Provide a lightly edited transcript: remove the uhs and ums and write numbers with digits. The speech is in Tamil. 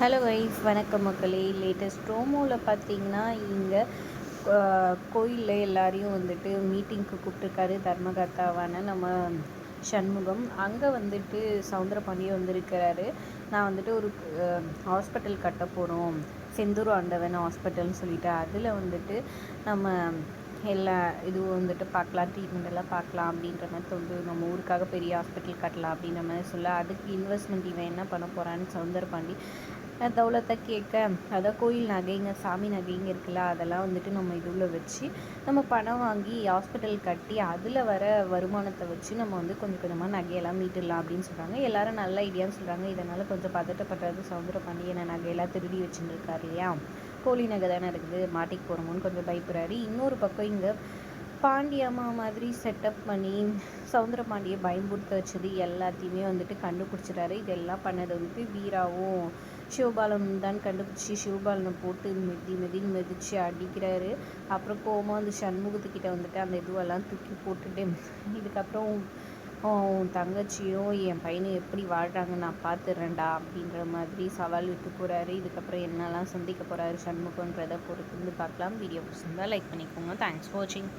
ஹலோ வைஸ் வணக்கம் மக்களே. லேட்டஸ்ட் ப்ரோமோவில் பார்த்தீங்கன்னா இங்கே கோயிலில் எல்லாரையும் வந்துட்டு மீட்டிங்க்கு கூப்பிட்டுருக்காரு தர்மகர்த்தாவான நம்ம சண்முகம். அங்கே வந்துட்டு சவுந்தரபாண்டியன் வந்திருக்கிறாரு. நான் வந்துட்டு ஒரு ஹாஸ்பிட்டல் கட்ட போகிறோம், செந்தூர் ஆண்டவன் ஹாஸ்பிட்டல்னு சொல்லிட்டு அதில் வந்துட்டு நம்ம எல்லா இதுவும் வந்துட்டு பார்க்கலாம், ட்ரீட்மெண்ட் எல்லாம் பார்க்கலாம் அப்படின்ற மாதிரி தோணுது. நம்ம ஊருக்காக பெரிய ஹாஸ்பிட்டல் கட்டலாம் அப்படின்ற மாதிரி சொல்ல, அதுக்கு இன்வெஸ்ட்மெண்ட் இவன் என்ன பண்ண போகிறான்னு சவுந்தரபாண்டி தௌலத்தை கேட்க, அதான் கோயில் நகைங்க சாமி நகைங்க இருக்குல்ல, அதெல்லாம் வந்துட்டு நம்ம இதுவில் வச்சு நம்ம பணம் வாங்கி ஹாஸ்பிட்டல் கட்டி அதில் வர வருமானத்தை வச்சு நம்ம வந்து கொஞ்சம் கொஞ்சமாக நகையெல்லாம் மீட்டுடலாம் அப்படின்னு சொல்கிறாங்க. எல்லாரும் நல்ல ஐடியான்னு சொல்கிறாங்க. இதனால் கொஞ்சம் பதட்டப்படுறது சவுந்தரபாண்டி. என்ன நகையெல்லாம் திருடி வச்சுருக்காரு இல்லையா, போலி நகை தானே இருக்குது, மாட்டிக்கு போகிறோமோன்னு கொஞ்சம் பயப்படுறாரு. இன்னொரு பக்கம் இங்கே பாண்டியம்மா மாதிரி செட்டப் பண்ணி சவுந்தரபாண்டியை பயம்புறுத்த வச்சது எல்லாத்தையுமே வந்துட்டு கண்டுபிடிச்சிட்டாரு. இதெல்லாம் பண்ணது வந்துட்டு வீராவும் சிவபாலனும் தான் கண்டுபிடிச்சி சிவபாலனை போட்டு மெதின்னு மிதித்து அடிக்கிறாரு. அப்புறம் கோவமாக வந்து சண்முகத்துக்கிட்ட வந்துட்டு அந்த இதுவெல்லாம் தூக்கி போட்டுட்டு, இதுக்கப்புறம் உன் தங்கச்சியும் என் பையனும் எப்படி வாழ்கிறாங்க நான் பார்த்துடுறேன்டா அப்படின்ற மாதிரி சவால் விட்டு போகிறாரு. இதுக்கப்புறம் என்னெல்லாம் சந்திக்க போகிறாரு சண்முகன்றதை பொறுத்து வந்து பார்க்கலாம். வீடியோ பிடிச்சிருந்தா லைக் பண்ணிக்கோங்க. தேங்க்ஸ் ஃபார் வாட்சிங்.